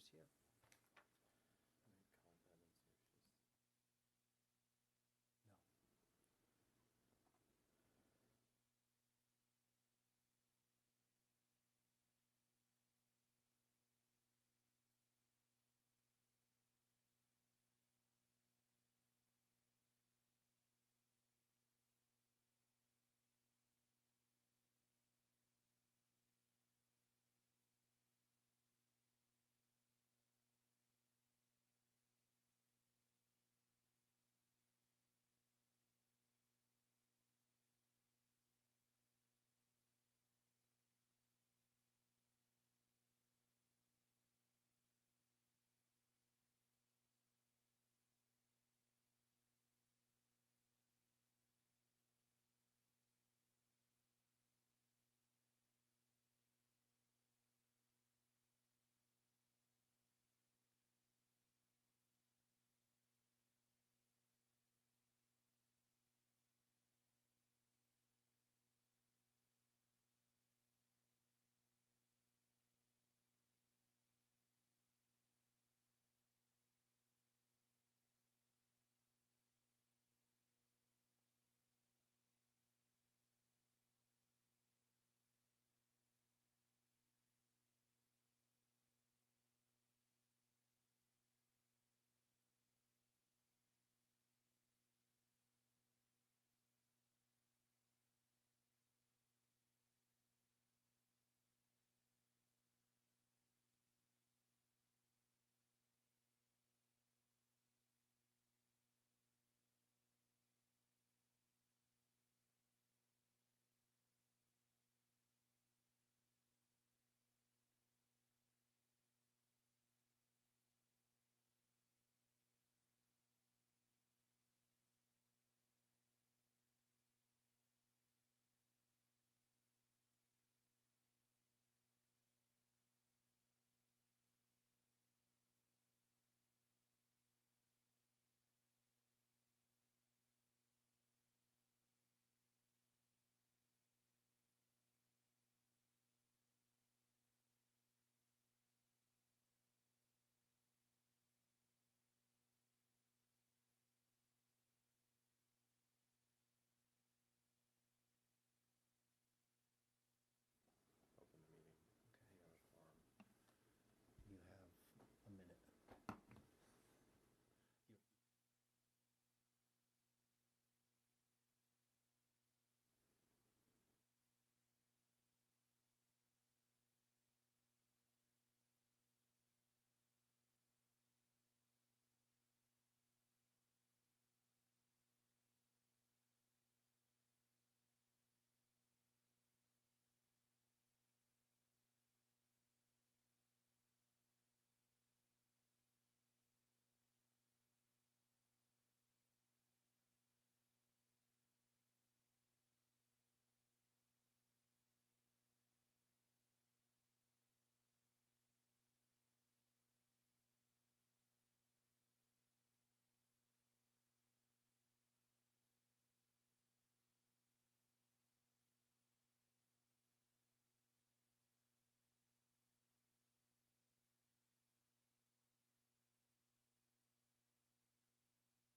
members here. You have a minute.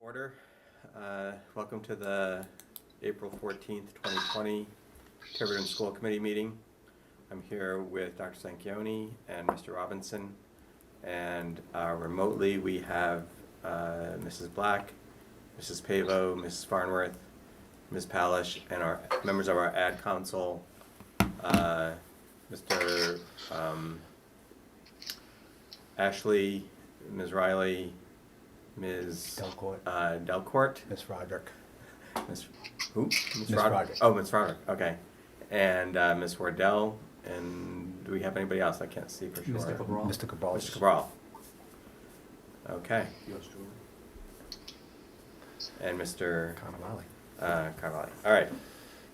Order. Welcome to the April 14th, 2020 Tiverton School Committee meeting. I'm here with Dr. Sanchioni and Mr. Robinson, and remotely we have Mrs. Black, Mrs. Pavo, Mrs. Farnworth, Ms. Palish, and our members of our ad council, Mr. Ashley, Ms. Riley, Ms. Delcourt. Ms. Roderick. Ms. Who? Ms. Roderick. Oh, Ms. Roderick. Okay. And Ms. Wardell. And do we have anybody else? I can't see for sure. Mr. Cabral. Mr. Cabral. Mr. Cabral. Okay. And Mr. Carnavale. Carvalho. All right.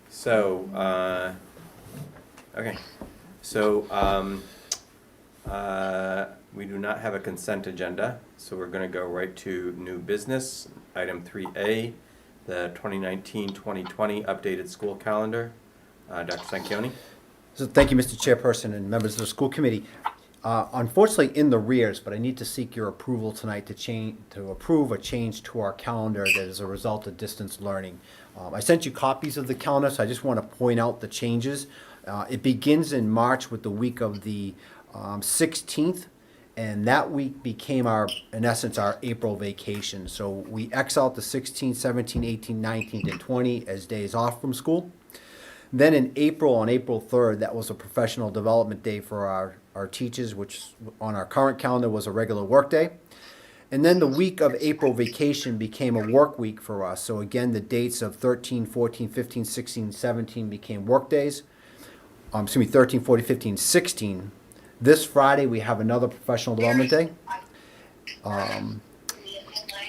So, okay. So, we do not have a consent agenda, so we're going to go right to new business. Item 3A, the 2019-2020 updated school calendar. Dr. Sanchioni. So thank you, Mr. Chairperson and members of the school committee. Unfortunately in the rears, but I need to seek your approval tonight to approve a change to our calendar that is a result of distance learning. I sent you copies of the calendar, so I just want to point out the changes. It begins in March with the week of the 16th, and that week became in essence, our April vacation. So we X out the 16th, 17th, 18th, 19th, and 20th as days off from school. Then in April, on April 3rd, that was a professional development day for our teachers, which on our current calendar was a regular work day. And then the week of April vacation became a work week for us. So again, the dates of 13, 14, 15, 16, 17 became work days. 13, 14, 15, 16. This Friday, we have another professional development day.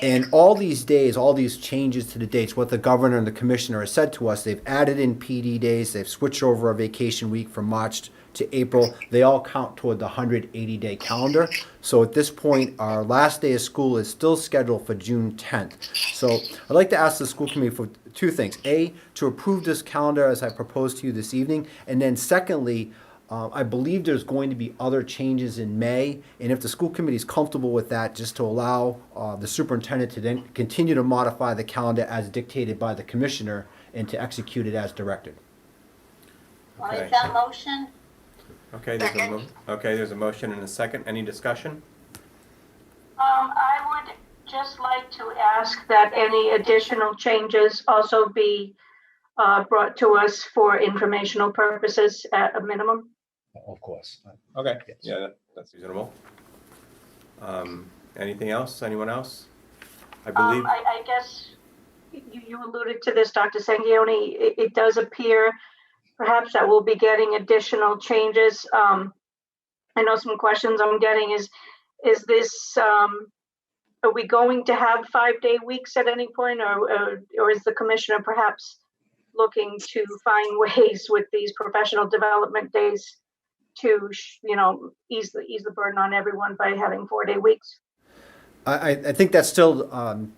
And all these days, all these changes to the dates, what the governor and the commissioner has said to us, they've added in PD days, they've switched over a vacation week from March to April. They all count toward the 180-day calendar. So at this point, our last day of school is still scheduled for June 10th. So I'd like to ask the school committee for two things. A, to approve this calendar as I proposed to you this evening. And then secondly, I believe there's going to be other changes in May, and if the school committee is comfortable with that, just to allow the superintendent to then continue to modify the calendar as dictated by the commissioner and to execute it as directed. I'll make that motion. Okay, there's a motion and a second. Any discussion? I would just like to ask that any additional changes also be brought to us for informational purposes at a minimum. Of course. Okay, Yes. yeah, that's reasonable. Anything else? Anyone else? I believe. I guess you alluded to this, Dr. Sangione. It does appear perhaps that we'll be getting additional changes. I know some questions I'm getting is this, are we going to have 5-day weeks at any point, or is the commissioner perhaps looking to find ways with these professional development days to, ease the burden on everyone by having 4-day weeks? I think that's still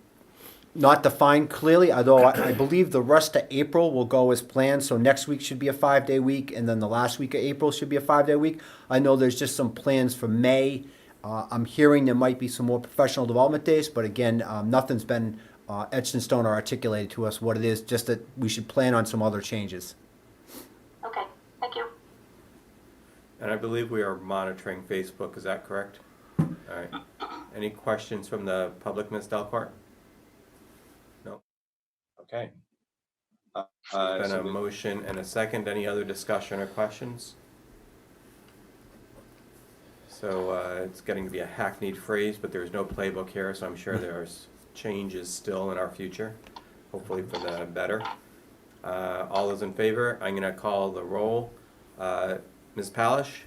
not defined clearly, although I believe the rest of April will go as planned. So next week should be a 5-day week, and then the last week of April should be a 5-day week. I know there's just some plans for May. I'm hearing there might be some more professional development days, but again, nothing's been etched in stone or articulated to us what it is, just that we should plan on some other changes. Okay, thank you. And I believe we are monitoring Facebook, is that correct? All right. Any questions from the public, Ms. Delcourt? No? Okay. Been a motion and a second. Any other discussion or questions? So it's getting to be a hackneyed phrase, but there's no playbook here, so I'm sure there's changes still in our future, hopefully for the better. All those in favor, I'm going to call the roll. Ms. Palish?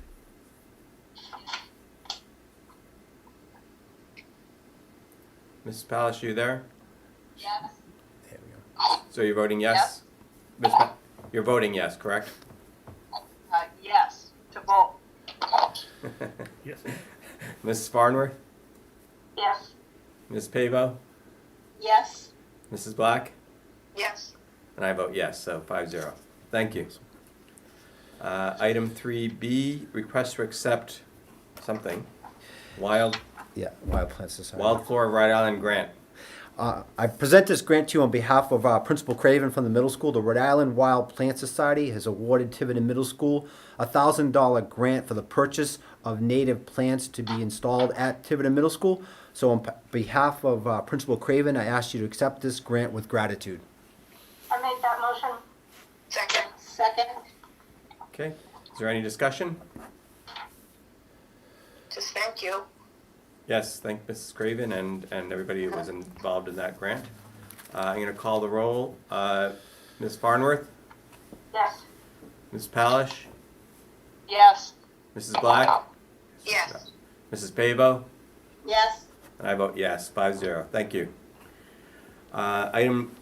Ms. Palish, you there? Yes. There we go. So you're voting yes? You're voting yes, correct? Yes, to vote. Yes. Mrs. Farnworth? Yes. Ms. Pavo? Yes. Mrs. Black? Yes. And I vote yes, so 5-0. Thank you. Item 3B, request to accept something. Wild Plant Society. Flora Rhode Island grant. I present this grant to you on behalf of Principal Craven from the middle school. The Rhode Island Wild Plant Society has awarded Tiverton Middle School a $1,000 grant for the purchase of native plants to be installed at Tiverton Middle School. So on behalf of Principal Craven, I ask you to accept this grant with gratitude. I make that motion. Second. Okay, is there any discussion? Just thank you. Yes, thank Mrs. Craven and everybody who was involved in that grant. I'm going to call the roll. Ms. Farnworth? Yes. Ms. Palish? Yes. Mrs. Black? Yes. Mrs. Pavo? Yes. And I vote yes, 5-0. Thank you. Item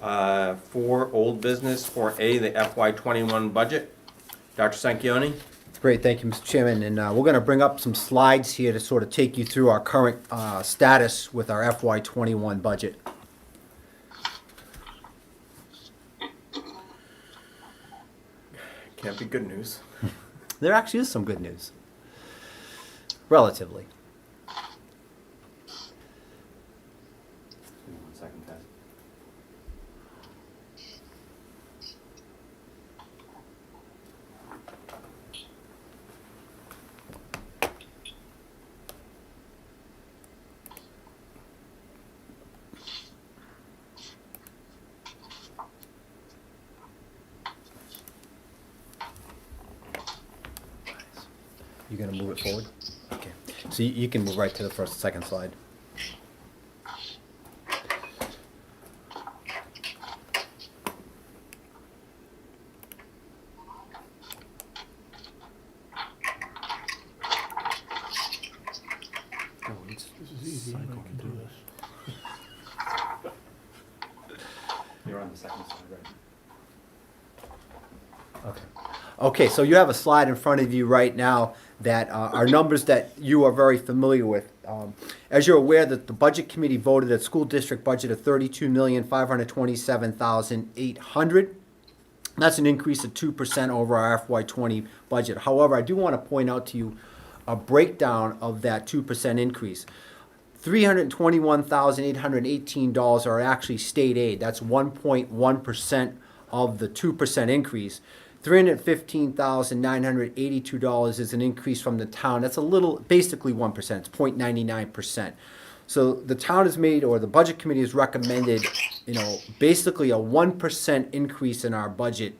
4, old business. 4A, the FY21 budget. Dr. Sanchioni? Great, thank you, Mr. Chairman. And we're going to bring up some slides here to sort of take you through our current status with our FY21 budget. Can't be good news. There actually is some good news. relatively. Give me 1 second, guys. You're gonna move it forward? Okay. So you can move right to the second slide. This is easy, I can do this. You're on the second slide, right? Okay. Okay, so you have a slide in front of you right now that are numbers that you are very familiar with. As you're aware, that the Budget Committee voted a school district budget of $32,527,800. That's an increase of 2% over our FY20 budget. However, I do want to point out to you a breakdown of that 2% increase. $321,818 are actually state aid. That's 1.1% of the 2% increase. $315,982 is an increase from the town. That's a little, basically 1%. It's 0.99%. So the town has made, or the Budget Committee has recommended, basically a 1% increase in our budget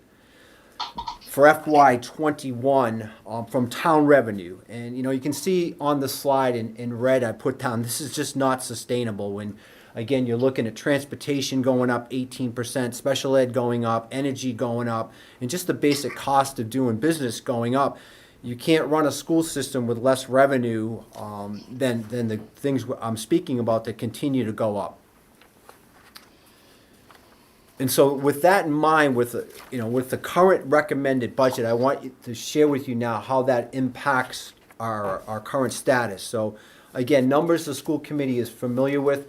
for FY21 from town revenue. And, you can see on the slide in red I put down, this is just not sustainable when, again, you're looking at transportation going up 18%, special ed going up, energy going up, and just the basic cost of doing business going up. You can't run a school system with less revenue than the things I'm speaking about that continue to go up. And so with that in mind, with the current recommended budget, I want to share with you now how that impacts our current status. So again, numbers the school committee is familiar with.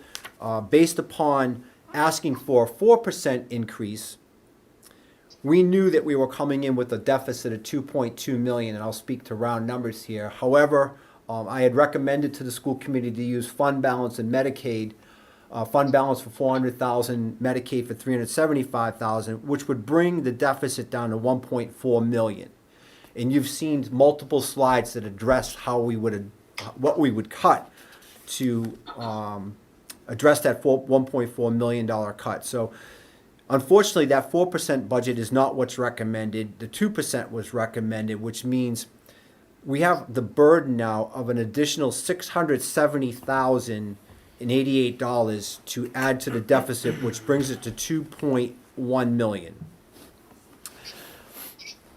Based upon asking for a 4% increase, we knew that we were coming in with a deficit of $2.2 million, and I'll speak to round numbers here. However, I had recommended to the school committee to use fund balance and Medicaid, fund balance for $400,000, Medicaid for $375,000, which would bring the deficit down to $1.4 million. And you've seen multiple slides that address what we would cut to address that $1.4 million cut. So unfortunately, that 4% budget is not what's recommended. The 2% was recommended, which means we have the burden now of an additional $670,088 to add to the deficit, which brings it to $2.1 million.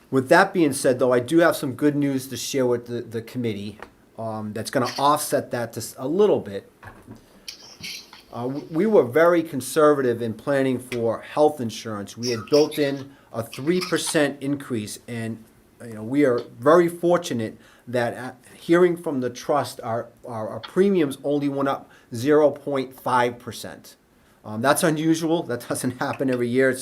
With that being said, though, I do have some good news to share with the committee that's going to offset that just a little bit. We were very conservative in planning for health insurance. We had built in a 3% increase, and we are very fortunate that hearing from the trust, our premiums only went up 0.5%. That's unusual. That doesn't happen every year.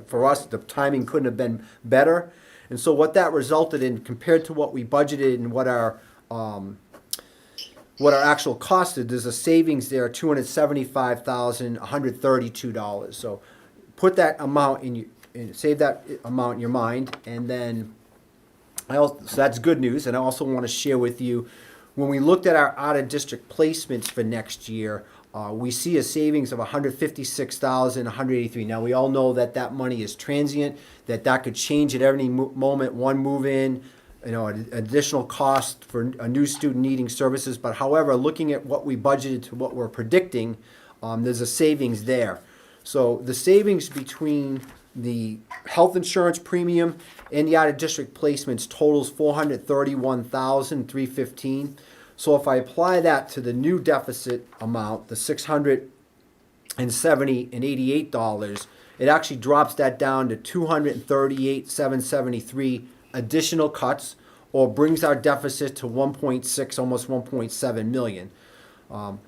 For us, the timing couldn't have been better. And so what that resulted in, compared to what we budgeted and what our actual cost is, there's a savings there, $275,132. So put that amount save that amount in your mind, and then so that's good news. And I also want to share with you, when we looked at our out-of-district placements for next year, we see a savings of $156,183. Now, we all know that money is transient, that could change at any moment. One move in, an additional cost for a new student needing services. But however, looking at what we budgeted to what we're predicting, there's a savings there. So the savings between the health insurance premium and the out-of-district placements totals $431,315. So if I apply that to the new deficit amount, the $670,088, it actually drops that down to $238,773 additional cuts, or brings our deficit to 1.6, almost 1.7 million.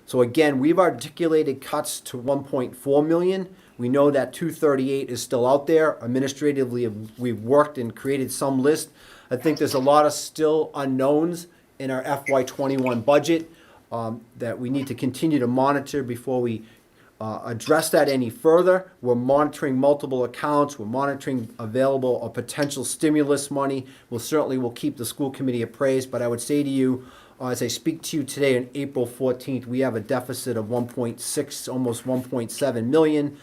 So again, we've articulated cuts to 1.4 million. We know that 238 is still out there. Administratively, we've worked and created some list. I think there's a lot of still unknowns in our FY21 budget that we need to continue to monitor before we address that any further. We're monitoring multiple accounts. We're monitoring available or potential stimulus money. We'll keep the school committee appraised, but I would say to you, as I speak to you today on April 14th, we have a deficit of 1.6, almost 1.7 million.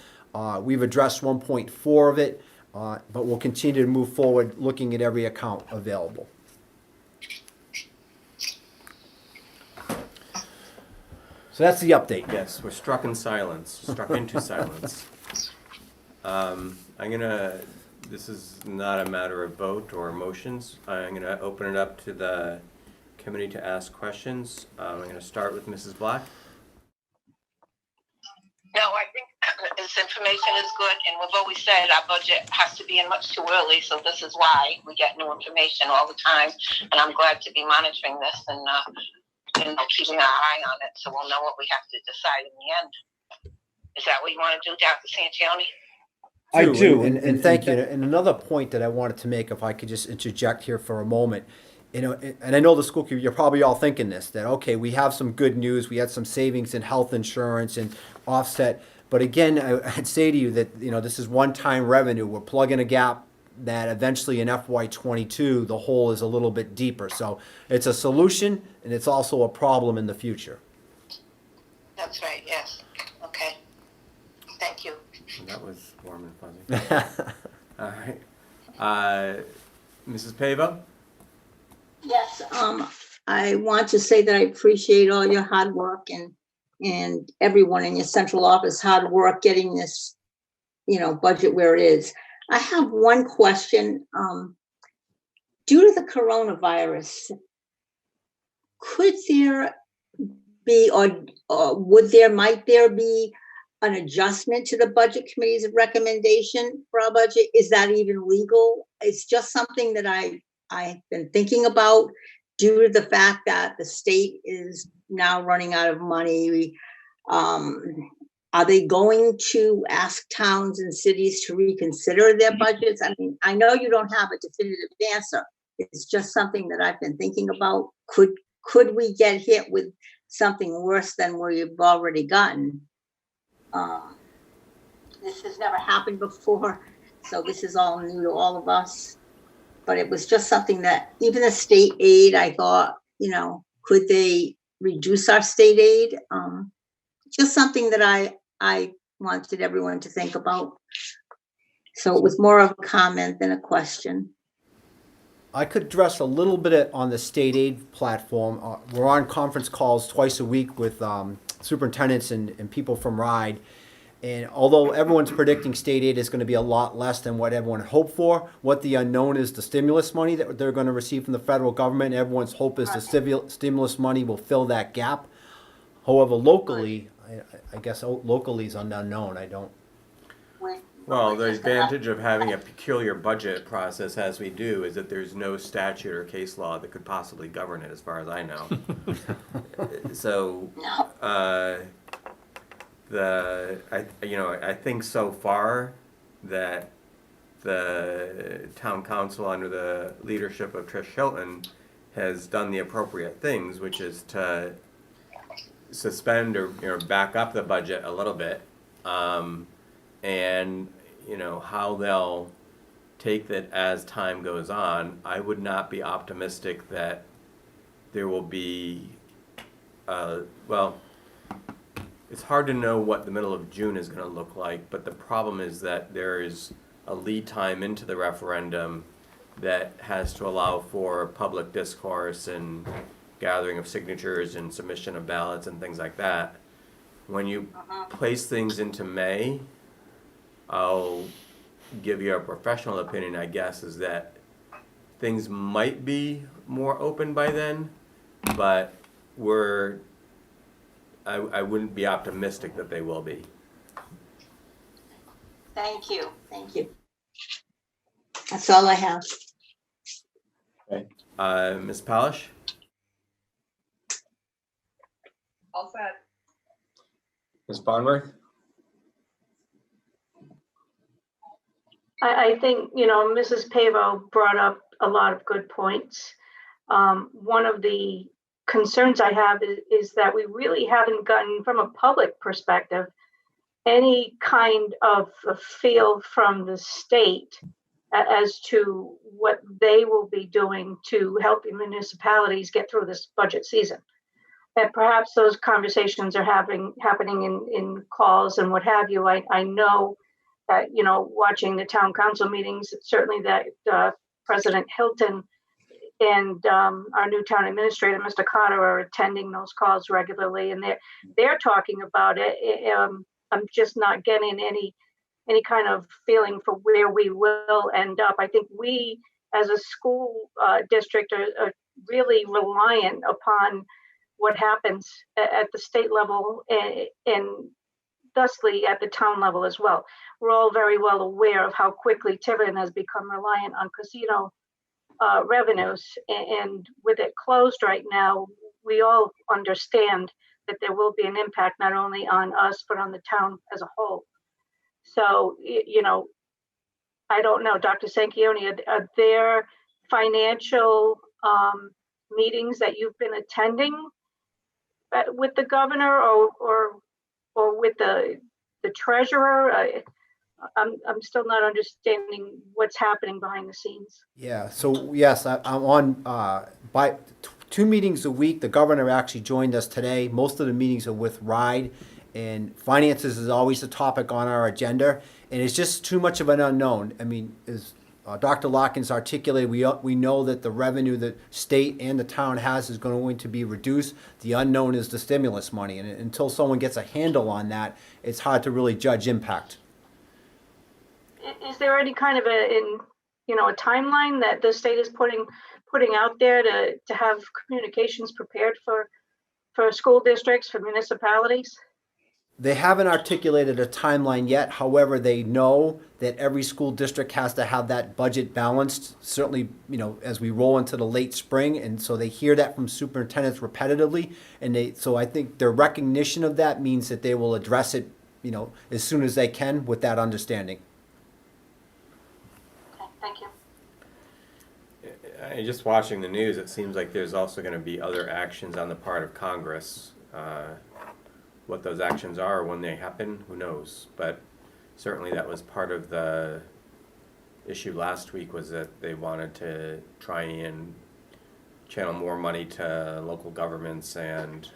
We've addressed 1.4 of it, but we'll continue to move forward looking at every account available. So that's the update. Yes, we're struck in silence, struck into silence. This is not a matter of vote or motions. I'm gonna open it up to the committee to ask questions. I'm gonna start with Mrs. Black. No, I think this information is good, and we've always said our budget has to be in much too early, so this is why we get new information all the time, and I'm glad to be monitoring this and keeping our eye on it, so we'll know what we have to decide in the end. Is that what you want to do, Dr. Sanchioni? I do, and thank you. And another point that I wanted to make, if I could just interject here for a moment, and I know the school committee, you're probably all thinking this, that, okay, we have some good news, we had some savings in health insurance and offset, but again, I'd say to you that, this is one-time revenue. We're plugging a gap that eventually in FY22, the hole is a little bit deeper. So it's a solution, and it's also a problem in the future. That's right, yes. Okay. Thank you. That was warm and fuzzy. All right. Mrs. Pavo? Yes, I want to say that I appreciate all your hard work and everyone in your central office hard work getting this, budget where it is. I have one question. Due to the coronavirus, could there be might there be an adjustment to the budget committee's recommendation for our budget? Is that even legal? It's just something that I've been thinking about due to the fact that the state is now running out of money. Are they going to ask towns and cities to reconsider their budgets? I mean, I know you don't have a definitive answer. It's just something that I've been thinking about. Could we get hit with something worse than we've already gotten? This has never happened before, so this is all new to all of us. But it was just something that even the state aid, I thought, could they reduce our state aid? Just something that I wanted everyone to think about. So it was more of a comment than a question. I could address a little bit on the state aid platform. We're on conference calls twice a week with superintendents and people from RIDE. And although everyone's predicting state aid is going to be a lot less than what everyone hoped for, what the unknown is the stimulus money that they're going to receive from the federal government. Everyone's hope is the stimulus money will fill that gap. However, locally, I guess locally is unknown. I don't. Well, the advantage of having a peculiar budget process as we do is that there's no statute or case law that could possibly govern it, as far as I know. So, I think so far that the town council under the leadership of Trish Hilton has done the appropriate things, which is to suspend or back up the budget a little bit, and how they'll take that as time goes on. I would not be optimistic that there will be it's hard to know what the middle of June is going to look like, but the problem is that there is a lead time into the referendum that has to allow for public discourse and gathering of signatures and submission of ballots and things like that. When you place things into May, I'll give you a professional opinion, I guess, is that things might be more open by then, but I wouldn't be optimistic that they will be. Thank you. That's all I have. Okay. Ms. Palish? All set. Ms. Barnworth? I think, Mrs. Pavo brought up a lot of good points. One of the concerns I have is that we really haven't gotten, from a public perspective, any kind of a feel from the state as to what they will be doing to help the municipalities get through this budget season. And perhaps those conversations are happening in calls and what have you. I know that, watching the town council meetings, certainly that President Hilton and our new town administrator, Mr. Carter, are attending those calls regularly, and they're talking about it. I'm just not getting any kind of feeling for where we will end up. I think we, as a school district, are really reliant upon what happens at the state level and thusly at the town level as well. We're all very well aware of how quickly Tiverton has become reliant on casino revenues, and with it closed right now, we all understand that there will be an impact not only on us but on the town as a whole. So, I don't know, Dr. Sanquioni, are there financial meetings that you've been attending with the governor or with the treasurer? I'm still not understanding what's happening behind the scenes. Yeah, so yes, I'm on by 2 meetings a week. The governor actually joined us today. Most of the meetings are with RIDE, and finances is always a topic on our agenda, and it's just too much of an unknown. I mean, as Dr. Lotkins articulated, we know that the revenue that state and the town has is going to be reduced. The unknown is the stimulus money, and until someone gets a handle on that, it's hard to really judge impact. Is there any kind of a timeline that the state is putting out there to have communications prepared for school districts, for municipalities? They haven't articulated a timeline yet. However, they know that every school district has to have that budget balanced, certainly, as we roll into the late spring. And so they hear that from superintendents repetitively. So I think their recognition of that means that they will address it, as soon as they can with that understanding. Okay, thank you. Just watching the news, it seems like there's also going to be other actions on the part of Congress. What those actions are, when they happen, who knows? But certainly that was part of the issue last week, was that they wanted to try and channel more money to local governments and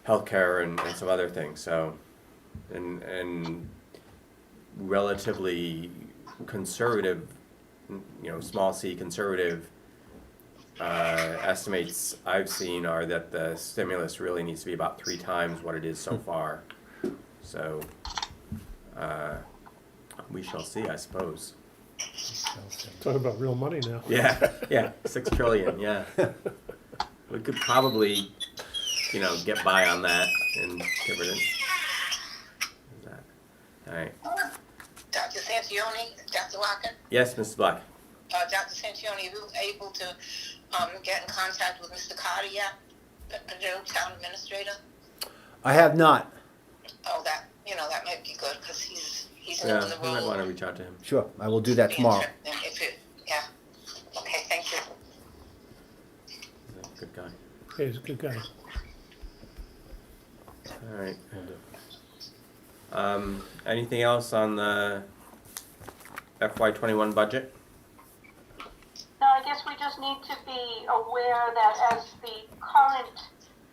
healthcare and some other things. So, and relatively conservative, small c conservative estimates I've seen are that the stimulus really needs to be about 3 times what it is so far. So we shall see, I suppose. Talking about real money now. Yeah, 6 trillion. Yeah, we could probably, get by on that in Tiverton. All right. Dr. Santioni, Dr. Locken, Yes, Mrs. Black. Dr. Santioni, were you able to get in contact with Mr. Carter yet, the new town administrator? I have not. Oh, that might be good, because he's new Yeah, in the we might role. want to reach out to him. Sure, I will do that tomorrow. Yeah. Okay, thank you. He's a good guy. Hey, he's a good guy. All right. Anything else on the FY21 budget? No, I guess we just need to be aware that as the current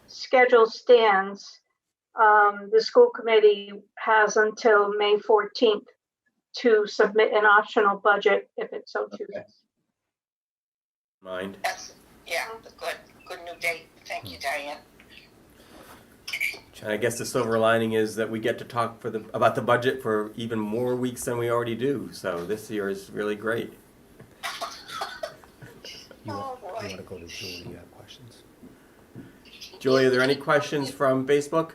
schedule stands, the school committee has until May 14th to submit an optional budget if it so chooses. Okay. Mind? That's good new date. Thank you, Diane. And I guess the silver lining is that we get to talk about the budget for even more weeks than we already do. So this year is really great. You Oh, want boy. to go to Julie? You have questions? Julie, are there any questions from Facebook?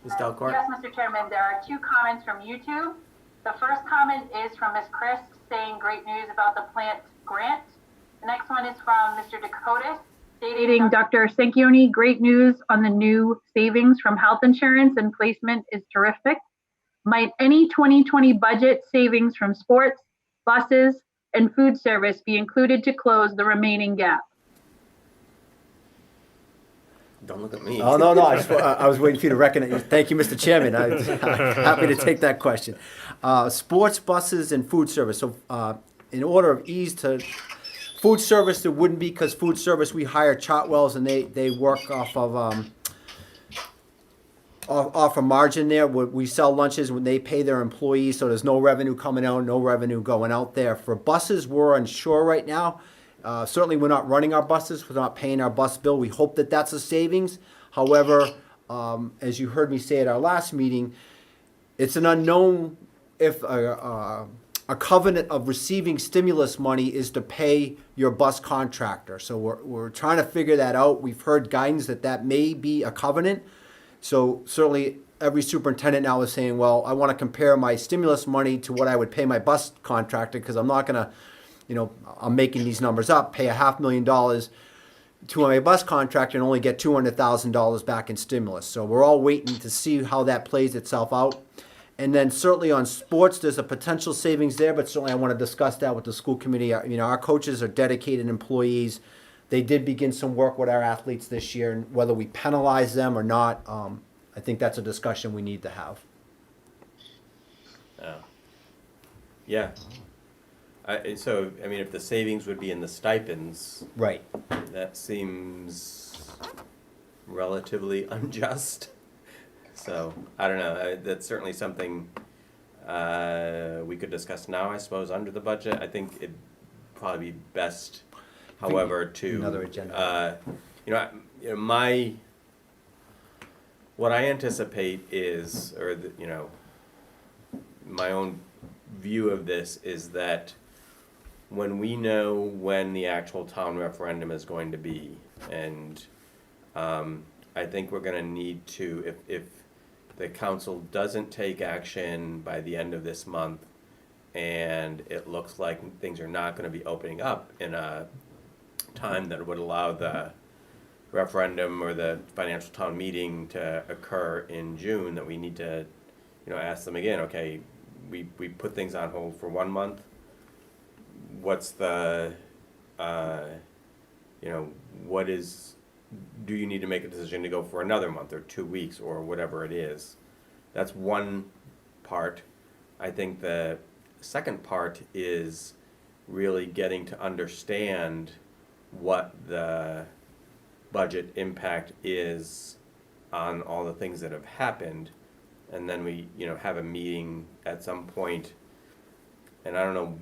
Ms. Delcourt? Yes, Mr. Chairman, there are 2 comments from YouTube. The first comment is from Ms. Chris saying great news about the plant grant. The next one is from Mr. Dakotas stating, Dr. Sanquioni, great news on the new savings from health insurance and placement is terrific. Might any 2020 budget savings from sports, buses, and food service be included to close the remaining gap. Don't look at me. Oh, no, I was waiting for you to recognize. Thank you, Mr. Chairman. I'm happy to take that question. Sports buses and food service. So in order of ease to food service, there wouldn't be, because food service, we hire Chartwells and they work off of margin there. We sell lunches when they pay their employees, so there's no revenue coming out, no revenue going out there. For buses, we're unsure right now. Certainly, we're not running our buses. We're not paying our bus bill. We hope that that's a savings. However, as you heard me say at our last meeting, it's an unknown if a covenant of receiving stimulus money is to pay your bus contractor. So we're trying to figure that out. We've heard guidance that may be a covenant. So certainly every superintendent now is saying, well, I want to compare my stimulus money to what I would pay my bus contractor, because I'm not going to, I'm making these numbers up, pay $500,000 to my bus contractor and only get $200,000 back in stimulus. So we're all waiting to see how that plays itself out. And then certainly on sports, there's a potential savings there, but certainly I want to discuss that with the school committee. Our coaches are dedicated employees. They did begin some work with our athletes this year, and whether we penalize them or not, I think that's a discussion we need to have. Yeah. So, if the savings would be in the stipends, Right. that seems relatively unjust. So, I don't know. That's certainly something we could discuss now, I suppose, under the budget. I think it'd probably be best, however, to Another agenda. what I anticipate is, my own view of this is that when we know when the actual town referendum is going to be, and I think we're going to need to, if the council doesn't take action by the end of this month, and it looks like things are not going to be opening up in a time that would allow the referendum or the financial town meeting to occur in June, that we need to, ask them again, okay, we put things on hold for 1 month. What's the, do you need to make a decision to go for another month or 2 weeks or whatever it is? That's one part. I think the second part is really getting to understand what the budget impact is on all the things that have happened, and then we have a meeting at some point, and I don't know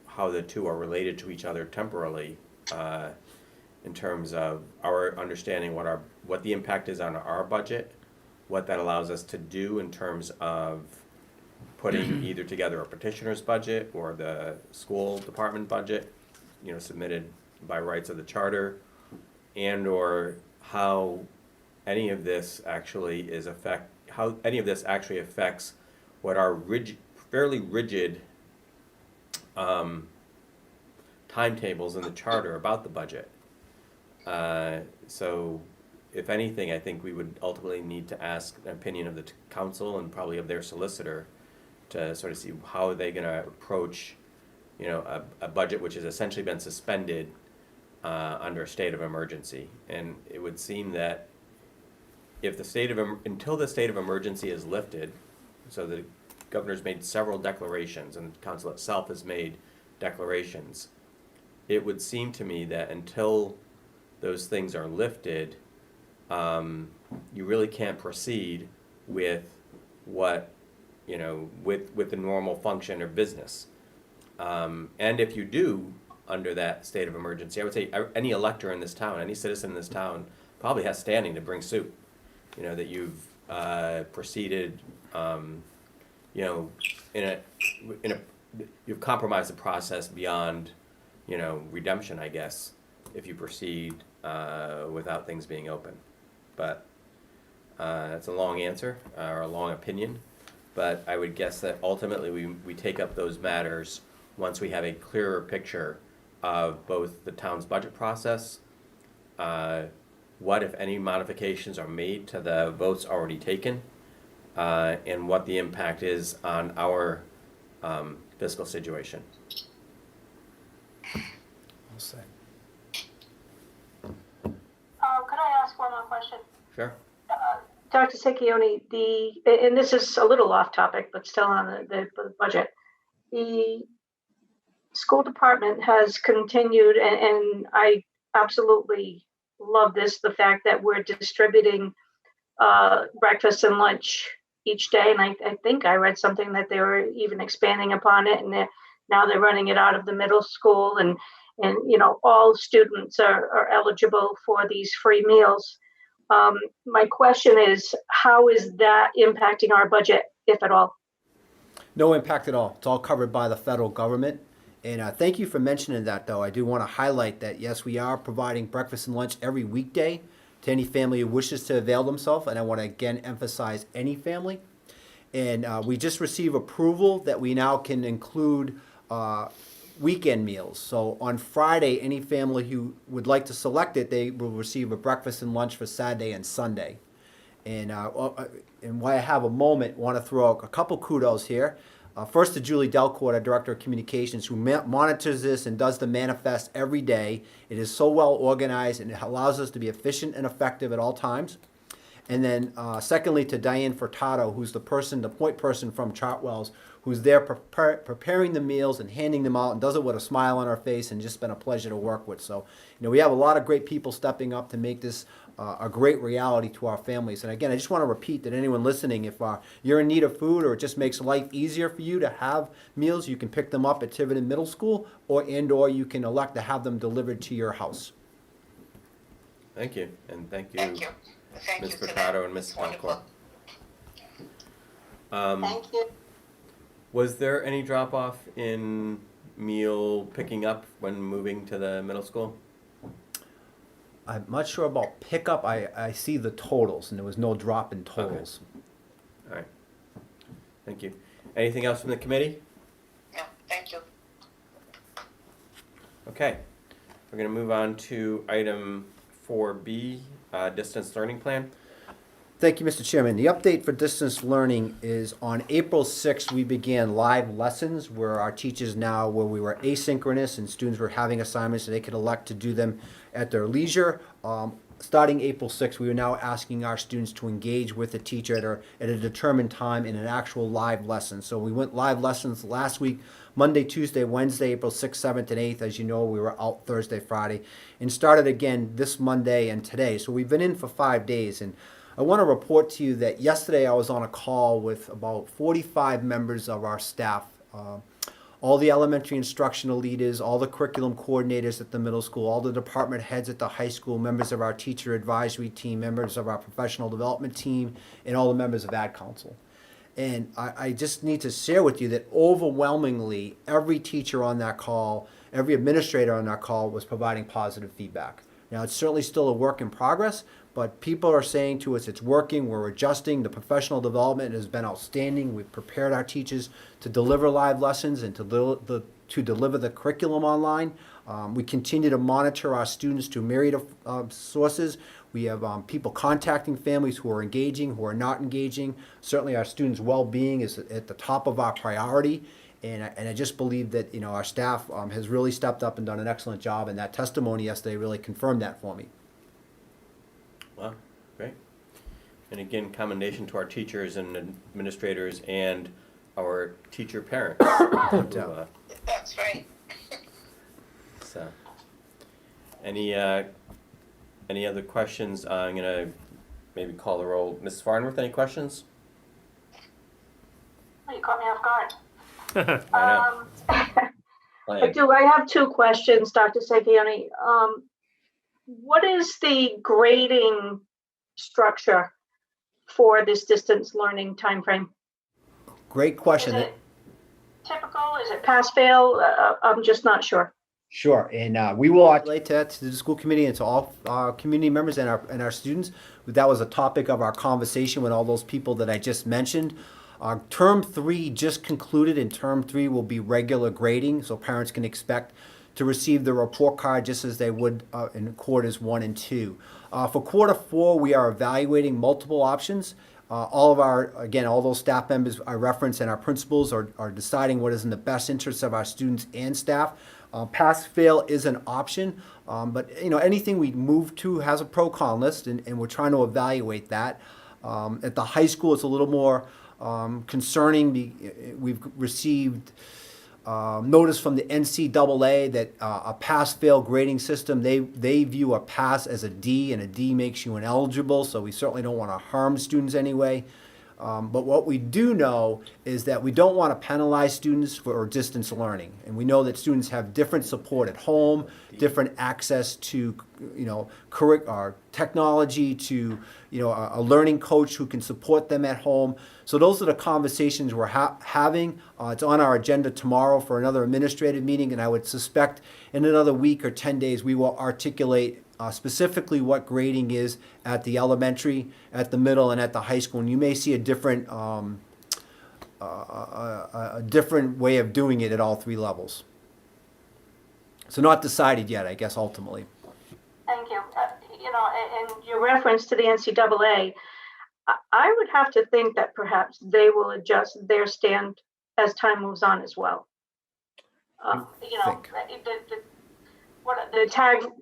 how the two are related to each other temporally, in terms of our understanding what the impact is on our budget, what that allows us to do in terms of putting either together a petitioner's budget or the school department budget, submitted by rights of the charter, and or how any of this actually affects what are fairly rigid timetables in the charter about the budget. So if anything, I think we would ultimately need to ask an opinion of the council and probably of their solicitor to sort of see how they're going to approach, a budget which has essentially been suspended under a state of emergency. And it would seem that if until the state of emergency is lifted, so the governor's made several declarations and the council itself has made declarations, it would seem to me that until those things are lifted, you really can't proceed with what, with the normal function or business. And if you do, under that state of emergency, I would say any elector in this town, any citizen in this town probably has standing to bring suit, that you've proceeded, you've compromised the process beyond, redemption, I guess, if you proceed without things being open. But that's a long answer, or a long opinion, but I would guess that ultimately we take up those matters once we have a clearer picture of both the town's budget process, what, if any, modifications are made to the votes already taken, and what the impact is on our fiscal situation. Sure. Dr. Secchione, and this is a little off topic, but still on the budget. The school department has continued, and I absolutely love this, the fact that we're distributing breakfast and lunch each day. And I think I read something that they were even expanding upon it, and now they're running it out of the middle school, and all students are eligible for these free meals. My question is, how is that impacting our budget, if at all? No impact at all. It's all covered by the federal government. And thank you for mentioning that, though. I do want to highlight that, yes, we are providing breakfast and lunch every weekday to any family who wishes to avail themselves. And I want to again emphasize any family. And we just received approval that we now can include weekend meals. So on Friday, any family who would like to select it, they will receive a breakfast and lunch for Saturday and Sunday. And while I have a moment, want to throw out a couple kudos here. First to Julie Delcourt, our Director of Communications, who monitors this and does the manifest every day. It is so well organized, and it allows us to be efficient and effective at all times. And then secondly to Diane Furtado, who's the point person from Chartwell's, who's there preparing the meals and handing them out and does it with a smile on her face, and just been a pleasure to work with. So, we have a lot of great people stepping up to make this a great reality to our families. And again, I just want to repeat that anyone listening, if you're in need of food or it just makes life easier for you to have meals, you can pick them up at Tiverton Middle School, or you can elect to have them delivered to your house. Thank you. And thank you, Thank you. Thank Ms. you for Furtado that. and Ms. Wonderful. Delcourt. Thank you. Was there any drop off in meal picking up when moving to the middle school? I'm not sure about pickup. I see the totals, and there was no drop in totals. All right. Thank you. Anything else from the committee? No, thank you. Okay. We're going to move on to item 4B, distance learning plan. Thank you, Mr. Chairman. The update for distance learning is on April 6th, we began live lessons where we were asynchronous and students were having assignments and they could elect to do them at their leisure. Starting April 6th, we are now asking our students to engage with the teacher at a determined time in an actual live lesson. So we went live lessons last week, Monday, Tuesday, Wednesday, April 6th, 7th, and 8th. As you know, we were out Thursday, Friday, and started again this Monday and today. So we've been in for 5 days. And I want to report to you that yesterday I was on a call with about 45 members of our staff, all the elementary instructional leaders, all the curriculum coordinators at the middle school, all the department heads at the high school, members of our teacher advisory team, members of our professional development team, and all the members of Ad Council. And I just need to share with you that overwhelmingly every teacher on that call, every administrator on that call was providing positive feedback. Now, it's certainly still a work in progress, but people are saying to us it's working, we're adjusting, the professional development has been outstanding. We've prepared our teachers to deliver live lessons and to deliver the curriculum online. We continue to monitor our students to a myriad of sources. We have people contacting families who are engaging, who are not engaging. Certainly our students' well-being is at the top of our priority. And I just believe that our staff has really stepped up and done an excellent job, and that testimony yesterday really confirmed that for me. Wow, great. And again, commendation to our teachers and administrators and our teacher parents. doubt. That's right. So, any other questions? I'm going to maybe call the roll. Ms. Farnworth, any questions? You caught me off guard. I know. I do. I have two questions, Dr. Secchione. What is the grading structure for this distance learning timeframe? Great question. Is it typical? Is it pass-fail? I'm just not sure. Sure, and we will relate that to the school committee and to all community members and our students. That was a topic of our conversation with all those people that I just mentioned. Term 3 just concluded, and Term 3 will be regular grading, so parents can expect to receive the report card just as they would in quarters 1 and 2. For quarter 4, we are evaluating multiple options. All those staff members I referenced and our principals are deciding what is in the best interest of our students and staff. Pass fail is an option, but anything we move to has a pro-con list, and we're trying to evaluate that. At the high school, it's a little more concerning. We've received notice from the NCAA that a pass-fail grading system, they view a pass as a D, and a D makes you ineligible, so we certainly don't want to harm students anyway. But what we do know is that we don't want to penalize students for distance learning. And we know that students have different support at home, different access to, technology, to, a learning coach who can support them at home. So those are the conversations we're having. It's on our agenda tomorrow for another administrative meeting, and I would suspect in another week or 10 days we will articulate specifically what grading is at the elementary, at the middle, and at the high school. And you may see a different way of doing it at all three levels. So not decided yet, I guess, ultimately. Thank you. And your reference to the NCAA, I would have to think that perhaps they will adjust their stand as time moves on as well. The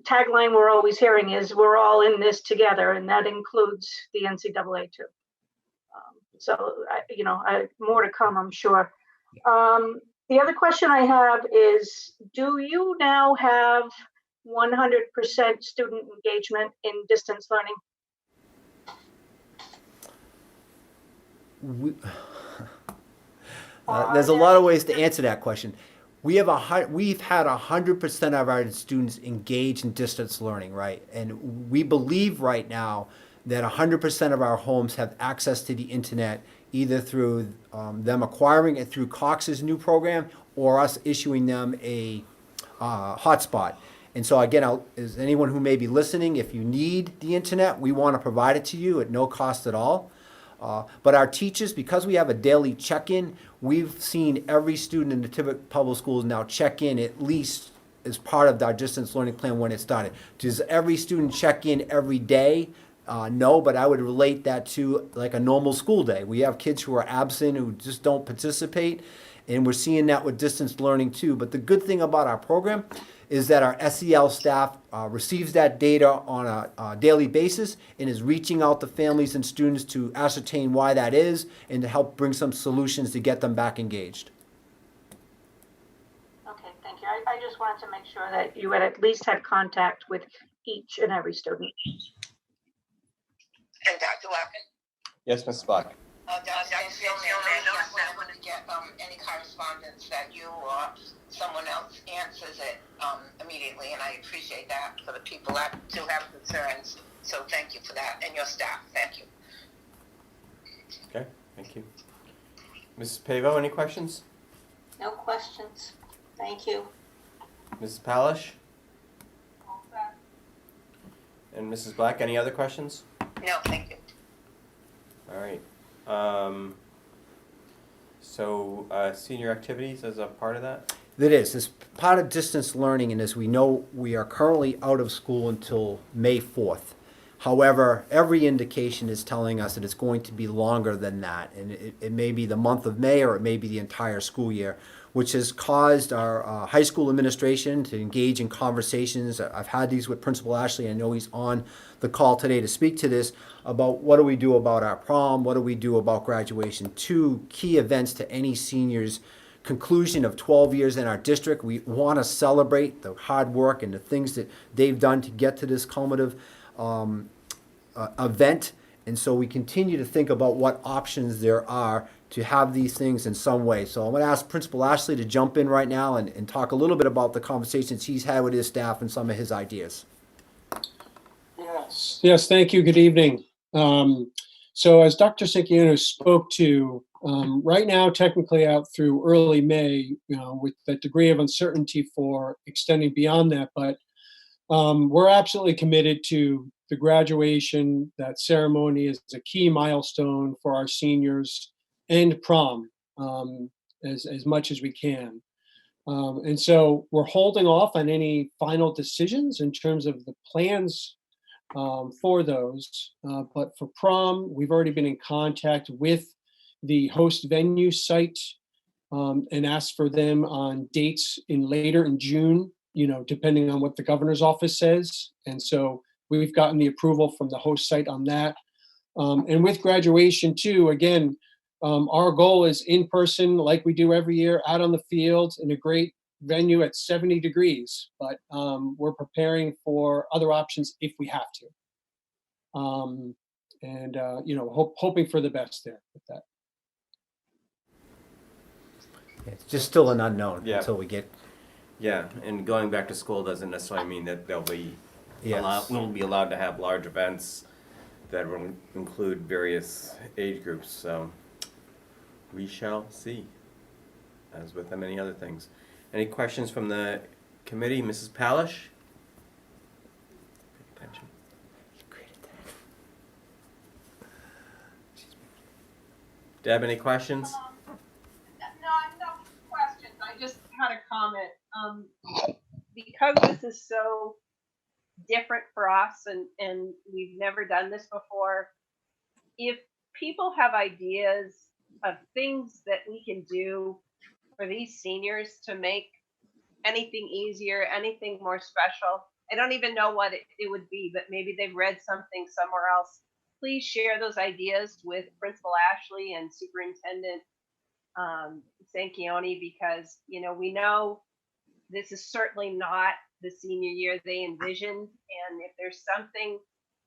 tagline we're always hearing is "We're all in this together," and that includes the NCAA too. More to come, I'm sure. The other question I have is: do you now have 100% student engagement in distance learning? There's a lot of ways to answer that question. We've had 100% of our students engaged in distance learning, right? And we believe right now that 100% of our homes have access to the internet, either through them acquiring it through Cox's new program or us issuing them a hotspot. And so again, as anyone who may be listening, if you need the internet, we want to provide it to you at no cost at all. But our teachers, because we have a daily check-in, we've seen every student in the Tiverton Public Schools now check in at least as part of our distance learning plan when it started. Does every student check in every day? No, but I would relate that to like a normal school day. We have kids who are absent, who just don't participate, and we're seeing that with distance learning too. But the good thing about our program is that our SEL staff receives that data on a daily basis and is reaching out to families and students to ascertain why that is and to help bring some solutions to get them back engaged. Okay, thank you. I just wanted to make sure that you had at least had contact with each and every student. And Dr. Larkin? Yes, Mrs. Black. Dr. I want to get any correspondence that you or someone else answers it immediately, and I appreciate that for the people that do have concerns. So thank you for that, and your staff. Thank you. Okay, thank you. Mrs. Pavo, any questions? No questions. Thank you. Mrs. Palish? And Mrs. Black, any other questions? No, thank you. All right. Senior activities as a part of that? That is. As part of distance learning, and as we know, we are currently out of school until May 4th. However, every indication is telling us that it's going to be longer than that. And it may be the month of May, or it may be the entire school year, which has caused our high school administration to engage in conversations. I've had these with Principal Ashley. I know he's on the call today to speak to this about what do we do about our prom, what do we do about graduation, two key events to any senior's conclusion of 12 years in our district. We want to celebrate the hard work and the things that they've done to get to this culminative event. And so we continue to think about what options there are to have these things in some way. So I'm going to ask Principal Ashley to jump in right now and talk a little bit about the conversations he's had with his staff and some of his ideas. Yes, thank you. Good evening. So as Dr. Sanquiano spoke to, right now, technically out through early May, with that degree of uncertainty for extending beyond that, but we're absolutely committed to the graduation. That ceremony is a key milestone for our seniors, and prom, as much as we can. And so we're holding off on any final decisions in terms of the plans for those. But for prom, we've already been in contact with the host venue site and asked for them on dates later in June, depending on what the governor's office says. And so we've gotten the approval from the host site on that. And with graduation too, again, our goal is in person, like we do every year, out on the field in a great venue at 70 degrees. But we're preparing for other options if we have to. Hoping for the best there with that. It's just still an unknown Yeah. until we get. Yeah, and going back to school doesn't necessarily mean that they'll be Yes. we'll be allowed to have large events that will include various age groups. So we shall see, as with many other things. Any questions from the committee, Mrs. Palish? Pay attention. Deb, any questions? No questions. I just had a comment. Because this is so different for us and we've never done this before, if people have ideas of things that we can do for these seniors to make anything easier, anything more special, I don't even know what it would be, but maybe they've read something somewhere else. Please share those ideas with Principal Ashley and Superintendent Sanchioni, because we know this is certainly not the senior year they envisioned. And if there's something,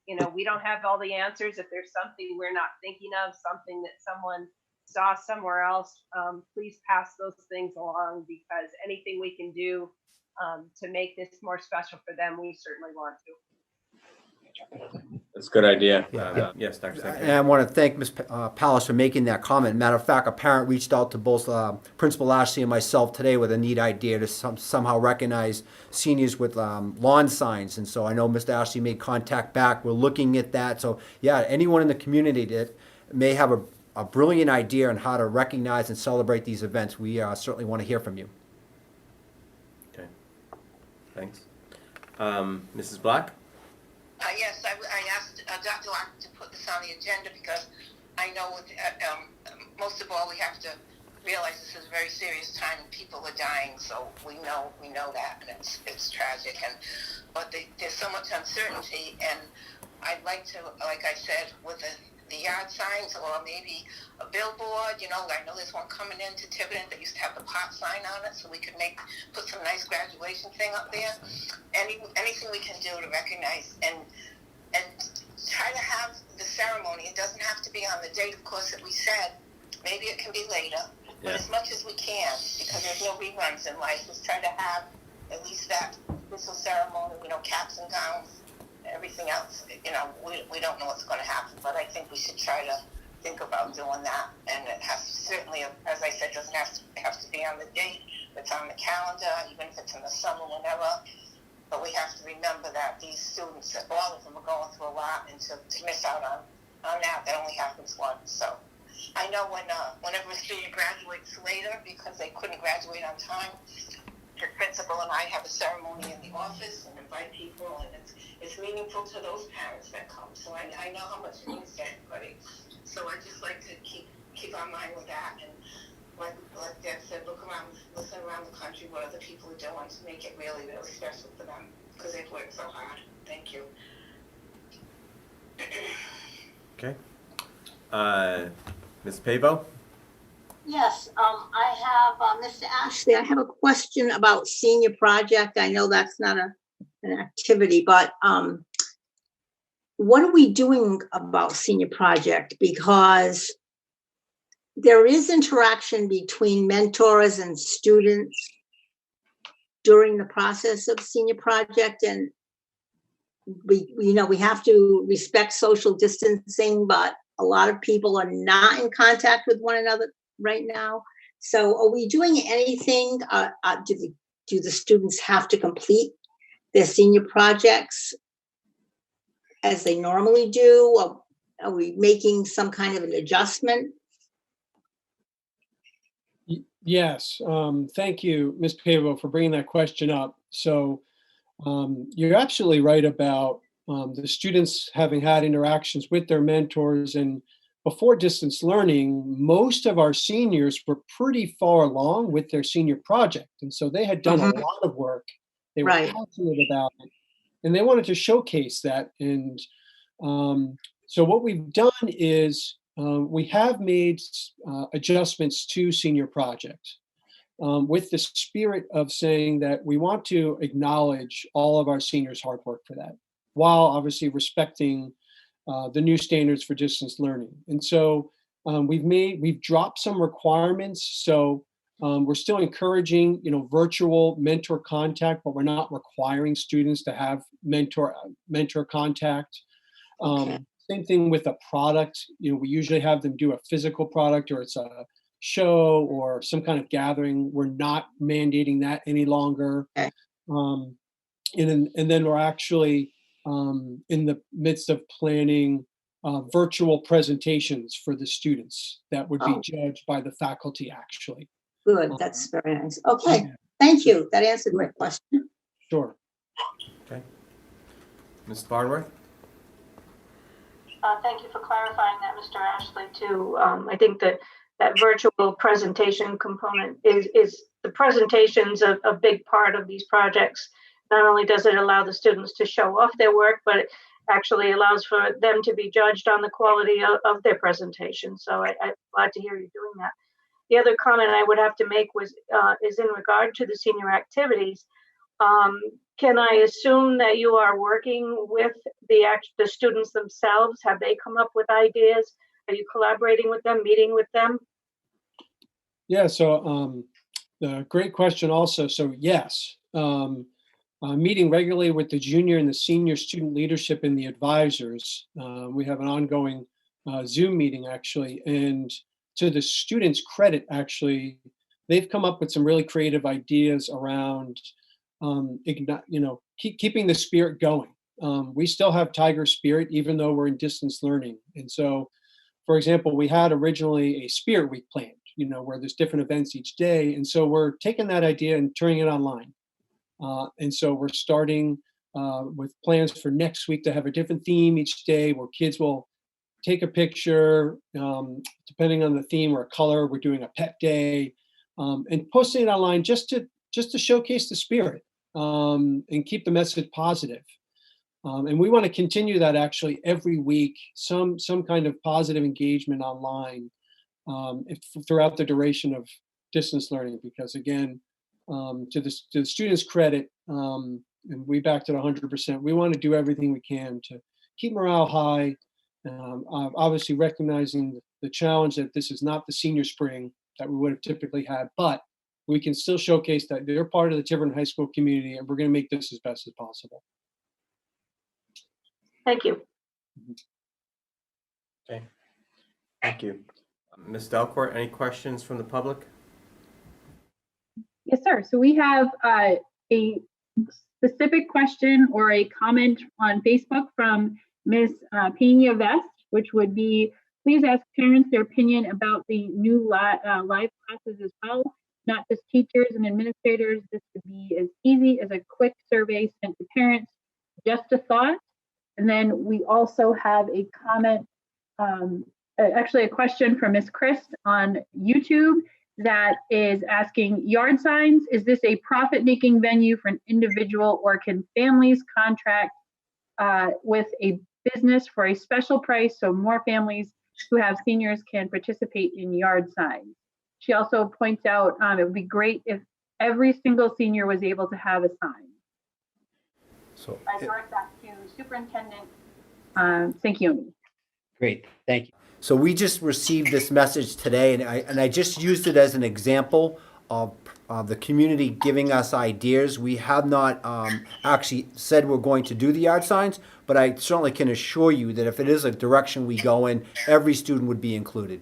we don't have all the answers. If there's something we're not thinking of, something that someone saw somewhere else, please pass those things along, because anything we can do to make this more special for them, we certainly want to. That's a good idea. Yeah. Yes, Dr. And Secretary. I want to thank Ms. Palace for making that comment. Matter of fact, a parent reached out to both Principal Ashley and myself today with a neat idea to somehow recognize seniors with lawn signs. And so I know Mr. Ashley made contact back. We're looking at that. So yeah, anyone in the community that may have a brilliant idea on how to recognize and celebrate these events, we certainly want to hear from you. Okay, thanks. Mrs. Black? Yes, I asked Dr. Locke to put this on the agenda because I know most of all we have to realize this is a very serious time and people are dying. So we know that, and it's tragic. But there's so much uncertainty, and I'd like to, like I said, with the yard signs or maybe a billboard. I know there's one coming into Tiverton that used to have the pot sign on it, so we could put some nice graduation thing up there. Anything we can do to recognize and try to have the ceremony. It doesn't have to be on the date, of course, that we said. Maybe it can be later, but as much as we can, because there's no reruns in life. Let's try to have at least that official ceremony. Caps and gowns. Everything else, we don't know what's going to happen, but I think we should try to think about doing that. And it has certainly, as I said, doesn't have to be on the date. It's on the calendar, even if it's in the summer, whenever. But we have to remember that these students, all of them, are going through a lot, and to miss out on that only happens once. So I know whenever a student graduates later because they couldn't graduate on time, the principal and I have a ceremony in the office and invite people, and it's meaningful to those parents that come. So I know how much it means to everybody. So I just like to keep our mind with that, and like Deb said, listen around the country what other people are doing to make it really, really special for them, because they've worked so hard. Thank you. Okay. Ms. Pavo? Yes, I have, Mr. Ashley, I have a question about senior project. I know that's not an activity, but what are we doing about senior project? Because there is interaction between mentors and students during the process of senior project, and we have to respect social distancing, but a lot of people are not in contact with one another right now. So are we doing anything? Do the students have to complete their senior projects as they normally do? Are we making some kind of an adjustment? Yes, thank you, Ms. Pavo, for bringing that question up. So you're absolutely right about the students having had interactions with their mentors, and before distance learning, most of our seniors were pretty far along with their senior project. And so they had done a lot of work. They were Right. passionate about it, and they wanted to showcase that. And so what we've done is we have made adjustments to senior projects with the spirit of saying that we want to acknowledge all of our seniors' hard work for that, while obviously respecting the new standards for distance learning. And so we've dropped some requirements. So we're still encouraging, virtual mentor contact, but we're not requiring students to have mentor contact. Okay. Same thing with a product. We usually have them do a physical product, or it's a show or some kind of gathering. We're not mandating that any longer. Okay. And then we're actually in the midst of planning virtual presentations for the students that would be judged by the faculty, actually. Good, that's very nice. Okay, thank you. That answered my question. Sure. Okay. Ms. Barnworth? Thank you for clarifying that, Mr. Ashley, too. I think that virtual presentation component is the presentation's a big part of these projects. Not only does it allow the students to show off their work, but it actually allows for them to be judged on the quality of their presentation. So I'm glad to hear you doing that. The other comment I would have to make is in regard to the senior activities. Can I assume that you are working with the students themselves? Have they come up with ideas? Are you collaborating with them, meeting with them? Yeah, so great question also. So yes, meeting regularly with the junior and the senior student leadership and the advisors. We have an ongoing Zoom meeting, actually. And to the students' credit, actually, they've come up with some really creative ideas around keeping the spirit going. We still have Tiger Spirit, even though we're in distance learning. And so, for example, we had originally a Spirit Week planned, where there's different events each day. And so we're taking that idea and turning it online. And so we're starting with plans for next week to have a different theme each day, where kids will take a picture, depending on the theme or a color. We're doing a pet day, and posting it online just to showcase the spirit and keep the message positive. And we want to continue that actually every week, some kind of positive engagement online throughout the duration of distance learning, because again, to the students' credit, and we backed it 100%. We want to do everything we can to keep morale high. Obviously, recognizing the challenge that this is not the senior spring that we would have typically had, but we can still showcase that they're part of the Tiverton High School community, and we're going to make this as best as possible. Thank you. Okay. Thank you. Ms. Delcourt, any questions from the public? Yes, sir. So we have a specific question or a comment on Facebook from Ms. Pena Vest, which would be, please ask parents their opinion about the new live classes as well, not just teachers and administrators. This would be as easy as a quick survey sent to parents, just a thought. And then we also have a comment, actually a question from Ms. Chris on YouTube that is asking, yard signs, is this a profit-making venue for an individual, or can families contract with a business for a special price so more families who have seniors can participate in yard signs? She also points out it would be great if every single senior was able to have a sign. So I direct that to Superintendent Sanchioni. Great, thank you. So we just received this message today, and I just used it as an example of the community giving us ideas. We have not actually said we're going to do the yard signs, but I certainly can assure you that if it is a direction we go in, every student would be included.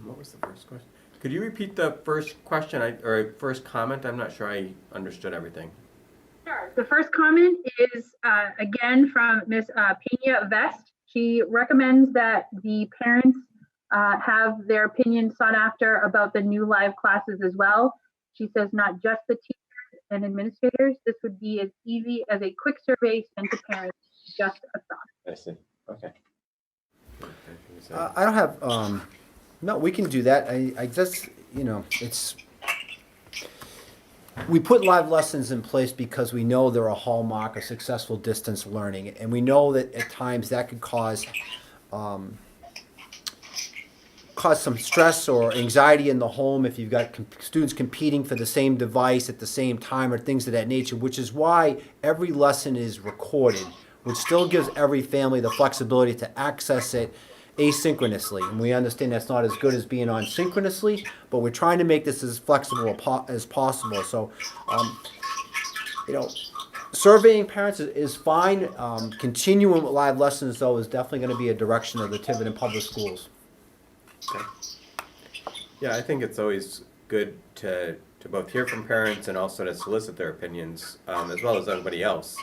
what was the first question? Could you repeat the first question or first comment? I'm not sure I understood everything. Sure. The first comment is again from Ms. Pena Vest. She recommends that the parents have their opinion sought after about the new live classes as well. She says not just the teachers and administrators. This would be as easy as a quick survey sent to parents, just a thought. I see. Okay. I don't have, no, we can do that. I just, it's, we put live lessons in place because we know they're a hallmark of successful distance learning. And we know that at times that could cause some stress or anxiety in the home if you've got students competing for the same device at the same time or things of that nature, which is why every lesson is recorded, which still gives every family the flexibility to access it asynchronously. And we understand that's not as good as being on synchronously, but we're trying to make this as flexible as possible. So, surveying parents is fine. Continuing with live lessons, though, is definitely going to be a direction of the Tiverton Public Schools. Okay. Yeah, I think it's always good to both hear from parents and also to solicit their opinions, as well as everybody else,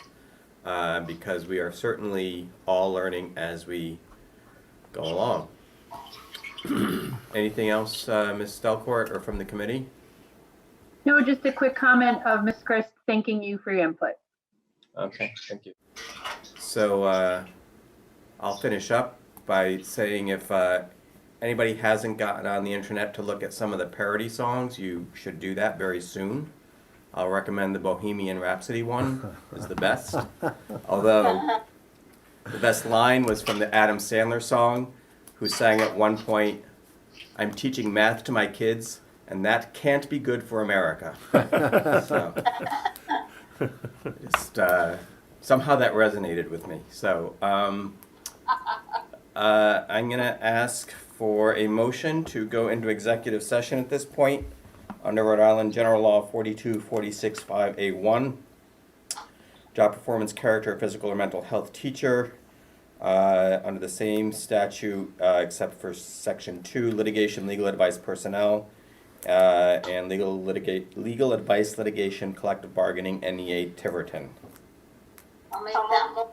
because we are certainly all learning as we go along. Anything else, Ms. Stelcourt, or from the committee? No, just a quick comment of Ms. Chris thanking you for your input. Okay, thank you. So I'll finish up by saying if anybody hasn't gotten on the internet to look at some of the parody songs, you should do that very soon. I'll recommend the Bohemian Rhapsody one is the best. Although the best line was from the Adam Sandler song, who sang at one point, "I'm teaching math to my kids, and that can't be good for America." So, just somehow that resonated with me. So I'm going to ask for a motion to go into executive session at this point under Rhode Island General Law 42465A1. Job performance, character, or physical or mental health teacher, under the same statute except for Section 2, litigation, legal advice, personnel, and legal advice, litigation, collective bargaining, NEA, Tiverton. I'll make that.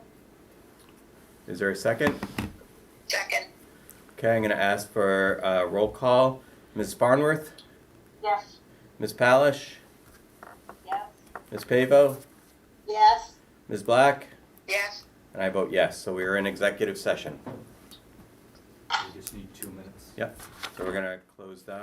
Is there a second? Second. Okay, I'm going to ask for a roll call. Ms. Farnworth? Yes. Ms. Palish? Yes. Ms. Pavo? Yes. Ms. Black? Yes. And I vote yes. So we are in executive session. We just need 2 minutes. Yep. So we're going to close that.